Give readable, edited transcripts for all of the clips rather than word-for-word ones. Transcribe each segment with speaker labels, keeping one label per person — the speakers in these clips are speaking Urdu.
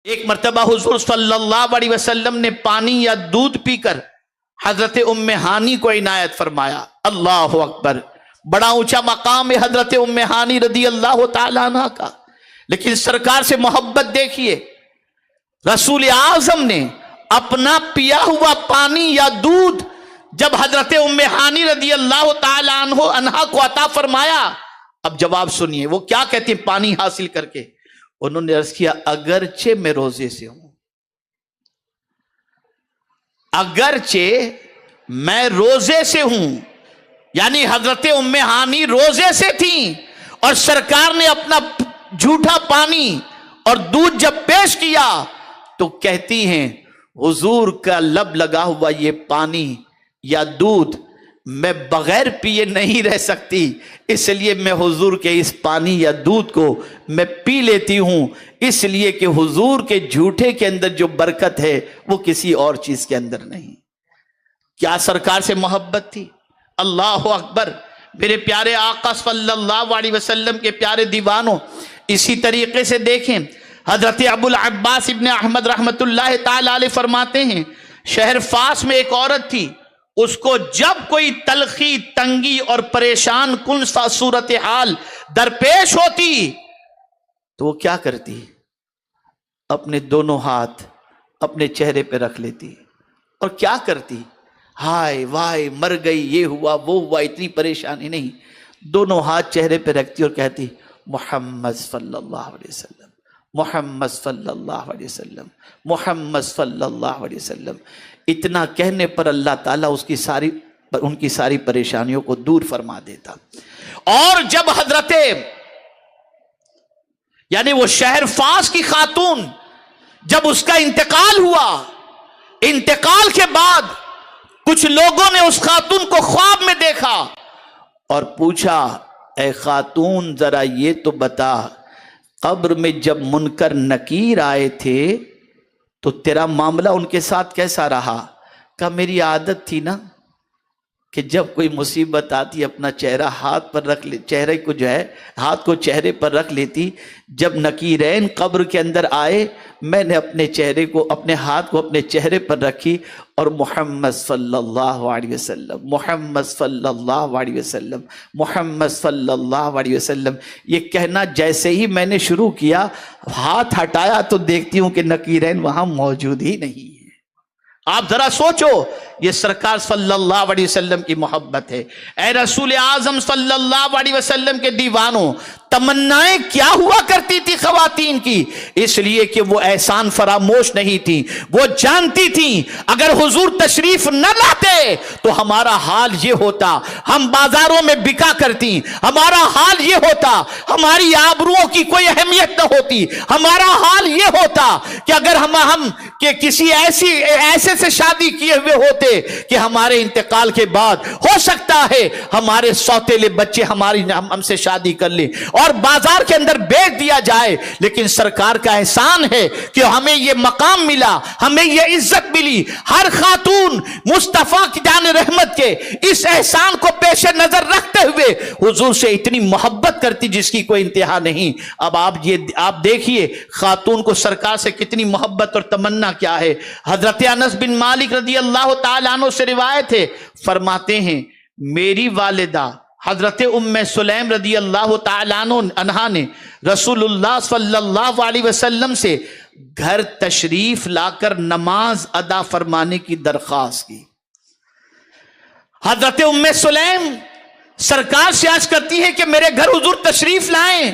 Speaker 1: ایک مرتبہ حضور صلی اللہ علیہ وسلم نے پانی یا دودھ پی کر حضرت ام ہانی کو عنایت فرمایا. اللہ اکبر، بڑا اونچا مقام ہے حضرت ام ہانی رضی اللہ تعالیٰ عنہ کا. لیکن سرکار سے محبت دیکھیے، رسول اعظم نے اپنا پیا ہوا پانی یا دودھ جب حضرت ام ہانی رضی اللہ تعالیٰ عنہ کو عطا فرمایا. اب جواب سنیے وہ کیا کہتے ہیں پانی حاصل کر کے. انہوں نے عرض کیا اگرچہ میں روزے سے ہوں، اگرچہ میں روزے سے ہوں، یعنی حضرت ام ہانی روزے سے تھیں اور سرکار نے اپنا جھوٹا پانی اور دودھ جب پیش کیا تو کہتی ہیں حضور کا لب لگا ہوا یہ پانی یا دودھ میں بغیر پیے نہیں رہ سکتی، اس لیے میں حضور کے اس پانی یا دودھ کو میں پی لیتی ہوں، اس لیے کہ حضور کے جھوٹے کے اندر جو برکت ہے وہ کسی اور چیز کے اندر نہیں. کیا سرکار سے محبت تھی. اللہ اکبر. میرے پیارے آقا صلی اللہ علیہ وسلم کے پیارے دیوانوں، اسی طریقے سے دیکھیں حضرت ابو العباس ابن احمد رحمت اللہ تعالی علیہ فرماتے ہیں شہر فاس میں ایک عورت تھی، اس کو جب کوئی تلخی، تنگی اور پریشان کن سا صورتحال درپیش ہوتی تو وہ کیا کرتی؟ اپنے دونوں ہاتھ اپنے چہرے پہ رکھ لیتی اور کیا کرتی؟ ہائے وائے مر گئی، یہ ہوا وہ ہوا، اتنی پریشانی نہیں. دونوں ہاتھ چہرے پہ رکھتی اور کہتی محمد صلی اللہ علیہ وسلم، محمد صلی اللہ علیہ وسلم، محمد صلی اللہ علیہ وسلم. اتنا کہنے پر اللہ تعالیٰ ان کی ساری پریشانیوں کو دور فرما دیتا. اور جب حضرت یعنی وہ شہر فاس کی خاتون جب اس کا انتقال ہوا، انتقال کے بعد کچھ لوگوں نے اس خاتون کو خواب میں دیکھا اور پوچھا اے خاتون ذرا یہ تو بتا، قبر میں جب منکر نکیر آئے تھے تو تیرا معاملہ ان کے ساتھ کیسا رہا؟ کہا میری عادت تھی نا کہ جب کوئی مصیبت آتی اپنا چہرہ ہاتھ پر رکھ چہرے کو جو ہے ہاتھ کو چہرے پر رکھ لیتی. جب نکیرین قبر کے اندر آئے میں نے اپنے ہاتھ کو اپنے چہرے پر رکھی اور محمد صلی اللہ علیہ وسلم، محمد صلی اللہ علیہ وسلم، محمد صلی اللہ علیہ وسلم یہ کہنا جیسے ہی میں نے شروع کیا، ہاتھ ہٹایا تو دیکھتی ہوں کہ نکیرین وہاں موجود ہی نہیں ہے. آپ ذرا سوچو یہ سرکار صلی اللہ علیہ وسلم کی محبت ہے. اے رسول اعظم صلی اللہ علیہ وسلم کے دیوانوں، تمنائیں کیا ہوا کرتی تھی خواتین کی؟ اس لیے کہ وہ احسان فراموش نہیں تھی، وہ جانتی تھی اگر حضور تشریف نہ لاتے تو ہمارا حال یہ ہوتا، ہم بازاروں میں بکا کرتی، ہمارا حال یہ ہوتا، ہماری آبروؤں کی کوئی اہمیت نہ ہوتی، ہمارا حال یہ ہوتا کہ اگر ہم کہ کسی ایسے سے شادی کیے ہوئے ہوتے کہ ہمارے انتقال کے بعد ہو سکتا ہے ہمارے سوتیلے بچے ہم سے شادی کر لیں اور بازار کے اندر بیچ دیا جائے. لیکن سرکار کا احسان ہے کہ ہمیں یہ مقام ملا، ہمیں یہ عزت ملی. ہر خاتون مصطفیٰ کی جان رحمت کے اس احسان کو پیش نظر رکھتے ہوئے حضور سے اتنی محبت کرتی جس کی کوئی انتہا نہیں. اب آپ دیکھیے خاتون کو سرکار سے کتنی محبت اور تمنا کیا ہے. حضرت انس بن مالک رضی اللہ تعالیٰ عنہ سے روایت ہے، فرماتے ہیں میری والدہ حضرت ام سلیم رضی اللہ تعالیٰ عنہ نے رسول اللہ صلی اللہ علیہ وسلم سے گھر تشریف لا کر نماز ادا فرمانے کی درخواست کی. حضرت ام سلیم سرکار سے عرض کرتی ہے کہ میرے گھر حضور تشریف لائیں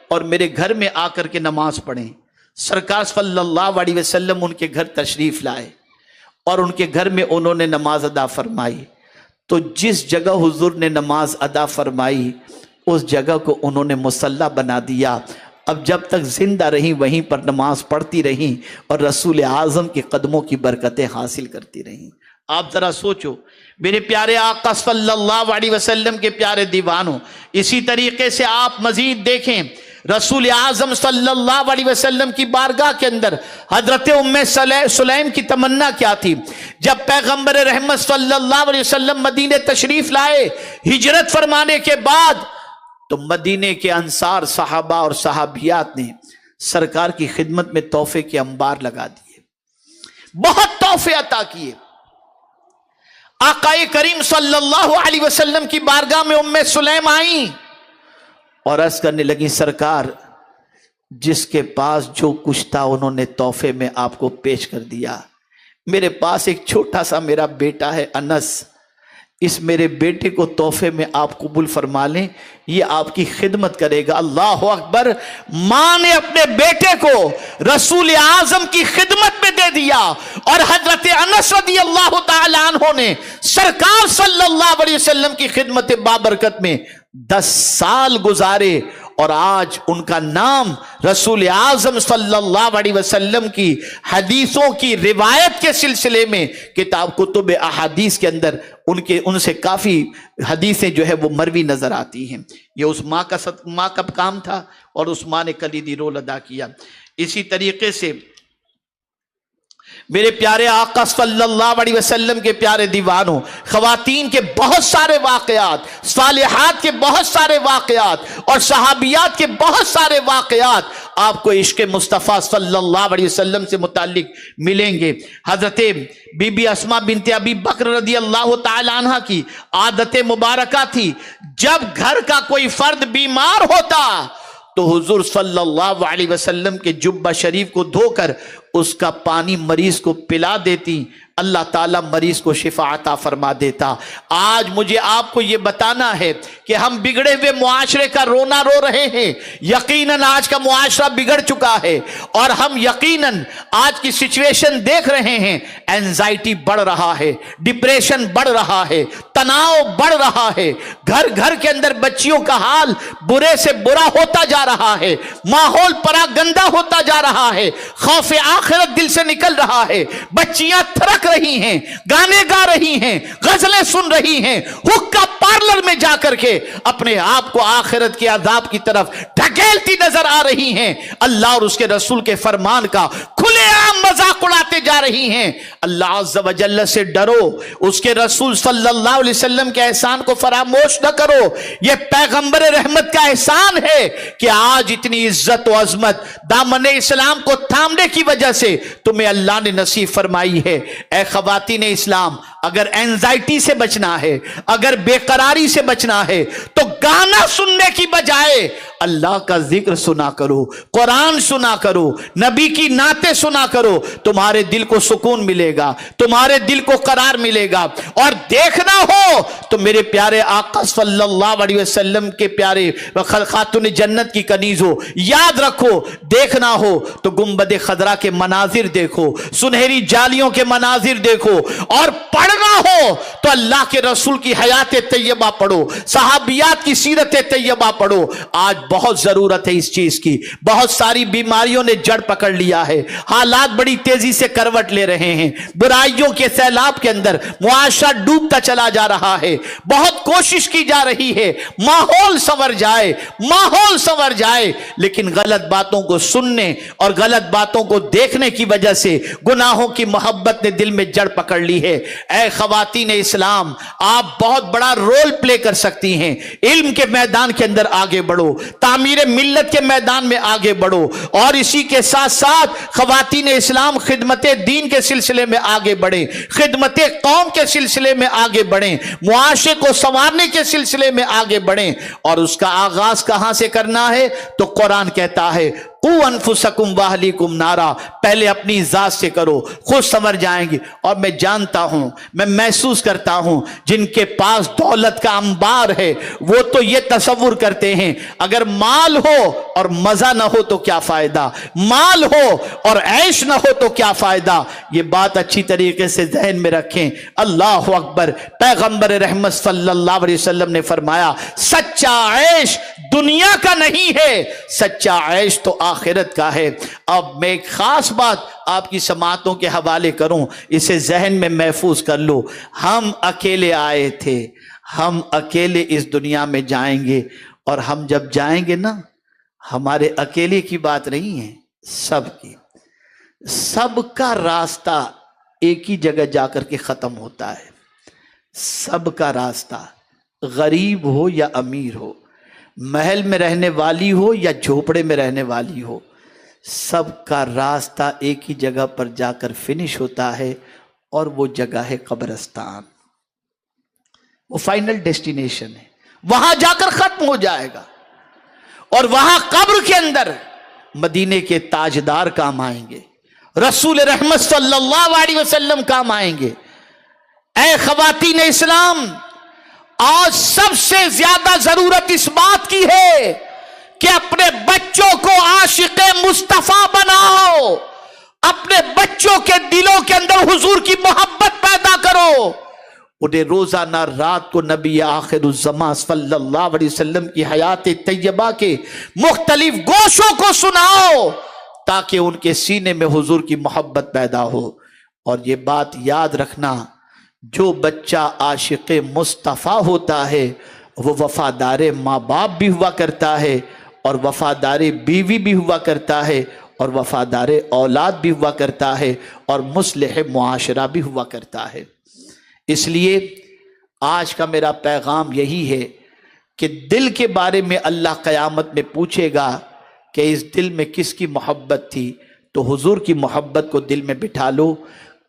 Speaker 1: اور میرے گھر میں آ کر کے نماز پڑھیں. سرکار صلی اللہ علیہ وسلم ان کے گھر تشریف لائے اور ان کے گھر میں انہوں نے نماز ادا فرمائی. تو جس جگہ حضور نے نماز ادا فرمائی اس جگہ کو انہوں نے مصلی بنا دیا. اب جب تک زندہ رہیں وہیں پر نماز پڑھتی رہیں اور رسول اعظم کے قدموں کی برکتیں حاصل کرتی رہیں. آپ ذرا سوچو میرے پیارے آقا صلی اللہ علیہ وسلم کے پیارے دیوانوں. اسی طریقے سے آپ مزید دیکھیں رسول اعظم صلی اللہ علیہ وسلم کی بارگاہ کے اندر حضرت ام سلیم کی تمنا کیا تھی؟ جب پیغمبر رحمت صلی اللہ علیہ وسلم مدینے تشریف لائے ہجرت فرمانے کے بعد تو مدینے کے انصار صحابہ اور صحابیات نے سرکار کی خدمت میں تحفے کے انبار لگا دیے، بہت تحفے عطا کیے۔ آقا کریم صلی اللہ علیہ وسلم کی بارگاہ میں ام سلیم آئیں اور عرض کرنے لگی، سرکار جس کے پاس جو کچھ تھا انہوں نے تحفے میں آپ کو پیش کر دیا، میرے پاس ایک چھوٹا سا میرا بیٹا ہے انس، اس میرے بیٹے کو تحفے میں آپ قبول فرما لیں، یہ آپ کی خدمت کرے گا۔ اللہ اکبر! ماں نے اپنے بیٹے کو رسول اعظم کی خدمت میں دے دیا، اور حضرت انس رضی اللہ تعالی عنہ نے سرکار صلی اللہ علیہ وسلم کی خدمت بابرکت میں 10 سال گزارے، اور آج ان کا نام رسول اعظم صلی اللہ علیہ وسلم کی حدیثوں کی روایت کے سلسلے میں کتاب کتب احادیث کے اندر ان سے کافی حدیثیں جو ہے وہ مروی نظر آتی ہیں۔ یہ اس ماں کا کام تھا، اور اس ماں نے کلیدی رول ادا کیا۔ اسی طریقے سے میرے پیارے آقا صلی اللہ علیہ وسلم کے پیارے دیوانوں، خواتین کے بہت سارے واقعات، صالحات کے بہت سارے واقعات، اور صحابیات کے بہت سارے واقعات آپ کو عشق مصطفیٰ صلی اللہ علیہ وسلم سے متعلق ملیں گے۔ حضرت بی بی اسماء بنت ابی بکر رضی اللہ تعالی عنہ کی عادت مبارکہ تھی، جب گھر کا کوئی فرد بیمار ہوتا تو حضور صلی اللہ علیہ وسلم کے جبہ شریف کو دھو کر اس کا پانی مریض کو پلا دیتی، اللہ تعالیٰ مریض کو شفا عطا فرما دیتا۔ آج مجھے آپ کو یہ بتانا ہے کہ ہم بگڑے ہوئے معاشرے کا رونا رو رہے ہیں، یقیناً آج کا معاشرہ بگڑ چکا ہے، اور ہم یقیناً آج کی سچویشن دیکھ رہے ہیں، اینزائٹی بڑھ رہا ہے، ڈپریشن بڑھ رہا ہے، تناؤ بڑھ رہا ہے، گھر گھر کے اندر بچیوں کا حال برے سے برا ہوتا جا رہا ہے، ماحول پراگندہ ہوتا جا رہا ہے، خوف آخرت دل سے نکل رہا ہے، بچیاں تھرک رہی ہیں، گانے گا رہی ہیں، غزلیں سن رہی ہیں، حقہ پارلر میں جا کر کے اپنے آپ کو آخرت کے عذاب کی طرف ڈھکیلتی نظر آ رہی ہیں، اللہ اور اس کے رسول کے فرمان کا کھلے عام مذاق اڑاتے جا رہی ہیں۔ اللہ عز و جل سے ڈرو، اس کے رسول صلی اللہ علیہ وسلم کے احسان کو فراموش نہ کرو۔ یہ پیغمبر رحمت کا احسان ہے کہ آج اتنی عزت و عظمت دامن اسلام کو تھامنے کی وجہ سے تمہیں اللہ نے نصیب فرمائی ہے۔ اے خواتین اسلام، اگر اینزائٹی سے بچنا ہے، اگر بے قراری سے بچنا ہے، تو گانا سننے کی بجائے اللہ کا ذکر سنا کرو، قرآن سنا کرو، نبی کی نعتیں سنا کرو، تمہارے دل کو سکون ملے گا، تمہارے دل کو قرار ملے گا۔ اور دیکھنا ہو تو میرے پیارے آقا صلی اللہ علیہ وسلم کے پیارے خاتون جنت کی کنیزوں، یاد رکھو، دیکھنا ہو تو گنبد خضرا کے مناظر دیکھو، سنہری جالیوں کے مناظر دیکھو، اور پڑھنا ہو تو اللہ کے رسول کی حیات طیبہ پڑھو، صحابیات کی سیرت طیبہ پڑھو۔ آج بہت ضرورت ہے اس چیز کی، بہت ساری بیماریوں نے جڑ پکڑ لیا ہے، حالات بڑی تیزی سے کروٹ لے رہے ہیں، برائیوں کے سیلاب کے اندر معاشرہ ڈوبتا چلا جا رہا ہے، بہت کوشش کی جا رہی ہے ماحول سنور جائے، ماحول سنور جائے، لیکن غلط باتوں کو سننے اور غلط باتوں کو دیکھنے کی وجہ سے گناہوں کی محبت نے دل میں جڑ پکڑ لی ہے۔ اے خواتین اسلام، آپ بہت بڑا رول پلے کر سکتی ہیں، علم کے میدان کے اندر آگے بڑھو، تعمیر ملت کے میدان میں آگے بڑھو، اور اسی کے ساتھ ساتھ خواتین اسلام خدمت دین کے سلسلے میں آگے بڑھیں، خدمت قوم کے سلسلے میں آگے بڑھیں، معاشرے کو سنوارنے کے سلسلے میں آگے بڑھیں۔ اور اس کا آغاز کہاں سے کرنا ہے؟ تو قرآن کہتا ہے قُوْ أَنفُسَكُمْ وَأَهْلِيكُمْ نَارًا، پہلے اپنی ذات سے کرو، خود سنور جائیں گے۔ اور میں جانتا ہوں، میں محسوس کرتا ہوں، جن کے پاس دولت کا انبار ہے وہ تو یہ تصور کرتے ہیں اگر مال ہو اور مزہ نہ ہو تو کیا فائدہ، مال ہو اور عیش نہ ہو تو کیا فائدہ۔ یہ بات اچھی طریقے سے ذہن میں رکھیں۔ اللہ اکبر! پیغمبر رحمت صلی اللہ علیہ وسلم نے فرمایا، سچا عیش دنیا کا نہیں ہے، سچا عیش تو آخرت کا ہے۔ اب میں ایک خاص بات آپ کی سماعتوں کے حوالے کروں، اسے ذہن میں محفوظ کر لو۔ ہم اکیلے آئے تھے، ہم اکیلے اس دنیا میں جائیں گے، اور ہم جب جائیں گے نا، ہمارے اکیلے کی بات نہیں ہے، سب کی، سب کا راستہ ایک ہی جگہ جا کر کے ختم ہوتا ہے۔ سب کا راستہ، غریب ہو یا امیر ہو، محل میں رہنے والی ہو یا جھوپڑے میں رہنے والی ہو، سب کا راستہ ایک ہی جگہ پر جا کر فنش ہوتا ہے، اور وہ جگہ ہے قبرستان۔ وہ فائنل ڈیسٹینیشن ہے، وہاں جا کر ختم ہو جائے گا، اور وہاں قبر کے اندر مدینے کے تاجدار کام آئیں گے، رسول رحمت صلی اللہ علیہ وسلم کام آئیں گے۔ اے خواتین اسلام، آج سب سے زیادہ ضرورت اس بات کی ہے کہ اپنے بچوں کو عاشق مصطفیٰ بناؤ، اپنے بچوں کے دلوں کے اندر حضور کی محبت پیدا کرو، انہیں روزانہ رات کو نبی آخر الزمان صلی اللہ علیہ وسلم کی حیات طیبہ کے مختلف گوشوں کو سناؤ، تاکہ ان کے سینے میں حضور کی محبت پیدا ہو۔ اور یہ بات یاد رکھنا، جو بچہ عاشق مصطفیٰ ہوتا ہے وہ وفادار ماں باپ بھی ہوا کرتا ہے، اور وفادار بیوی بھی ہوا کرتا ہے، اور وفادار اولاد بھی ہوا کرتا ہے، اور مصلح معاشرہ بھی ہوا کرتا ہے۔ اس لیے آج کا میرا پیغام یہی ہے کہ دل کے بارے میں اللہ قیامت میں پوچھے گا کہ اس دل میں کس کی محبت تھی، تو حضور کی محبت کو دل میں بٹھا لو،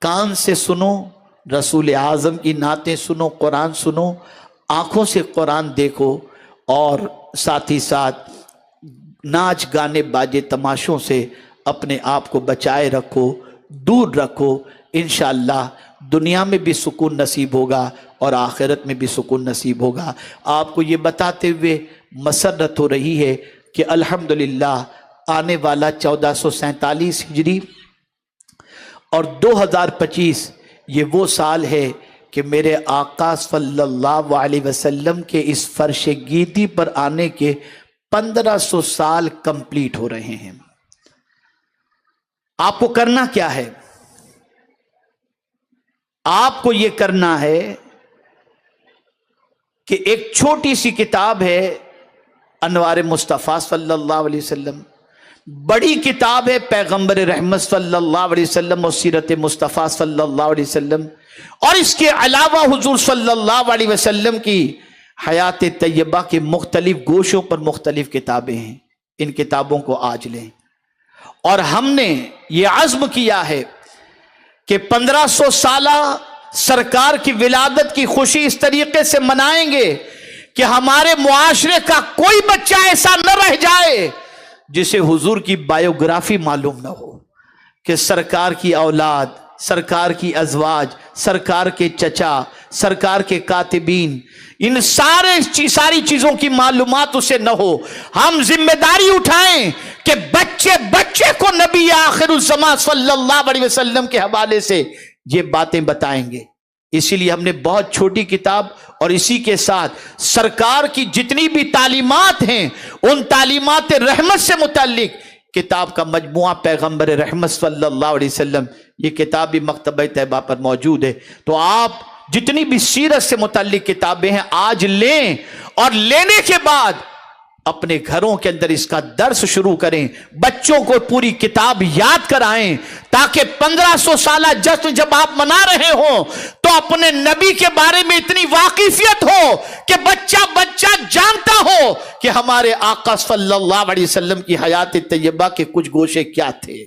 Speaker 1: کان سے سنو، رسول اعظم کی نعتیں سنو، قرآن سنو، آنکھوں سے قرآن دیکھو، اور ساتھ ہی ساتھ ناچ گانے باجے تماشوں سے اپنے آپ کو بچائے رکھو، دور رکھو۔ انشاءاللہ دنیا میں بھی سکون نصیب ہوگا اور آخرت میں بھی سکون نصیب ہوگا۔ آپ کو یہ بتاتے ہوئے مسرت ہو رہی ہے کہ الحمدللہ آنے والا 1447 ہجری اور 2025 یہ وہ سال ہے کہ میرے آقا صلی اللہ علیہ وسلم کے اس فرش گیتی پر آنے کے 1500 سال کمپلیٹ ہو رہے ہیں۔ آپ کو کرنا کیا ہے؟ آپ کو یہ کرنا ہے کہ ایک چھوٹی سی کتاب ہے انوار مصطفیٰ صلی اللہ علیہ وسلم، بڑی کتاب ہے پیغمبر رحمت صلی اللہ علیہ وسلم اور سیرت مصطفیٰ صلی اللہ علیہ وسلم، اور اس کے علاوہ حضور صلی اللہ علیہ وسلم کی حیات طیبہ کے مختلف گوشوں پر مختلف کتابیں ہیں۔ ان کتابوں کو آج لیں، اور ہم نے یہ عزم کیا ہے کہ 1500 سالہ سرکار کی ولادت کی خوشی اس طریقے سے منائیں گے کہ ہمارے معاشرے کا کوئی بچہ ایسا نہ رہ جائے جسے حضور کی بایوگرافی معلوم نہ ہو، کہ سرکار کی اولاد، سرکار کی ازواج، سرکار کے چچا، سرکار کے کاتبین، ان ساری چیزوں کی معلومات اسے نہ ہو۔ ہم ذمہ داری اٹھائیں کہ بچے کو نبی آخر الزمان صلی اللہ علیہ وسلم کے حوالے سے یہ باتیں بتائیں گے۔ اسی لیے ہم نے بہت چھوٹی کتاب اور اسی کے ساتھ سرکار کی جتنی بھی تعلیمات ہیں ان تعلیمات رحمت سے متعلق کتاب کا مجموعہ پیغمبر رحمت صلی اللہ علیہ وسلم، یہ کتاب بھی مکتبہ طیبہ پر موجود ہے۔ تو آپ جتنی بھی سیرت سے متعلق کتابیں ہیں آج لیں، اور لینے کے بعد اپنے گھروں کے اندر اس کا درس شروع کریں، بچوں کو پوری کتاب یاد کرائیں، تاکہ 1500 سالہ جشن جب آپ منا رہے ہوں تو اپنے نبی کے بارے میں اتنی واقفیت ہو کہ بچہ جانتا ہو کہ ہمارے آقا صلی اللہ علیہ وسلم کی حیات طیبہ کے کچھ گوشے کیا تھے۔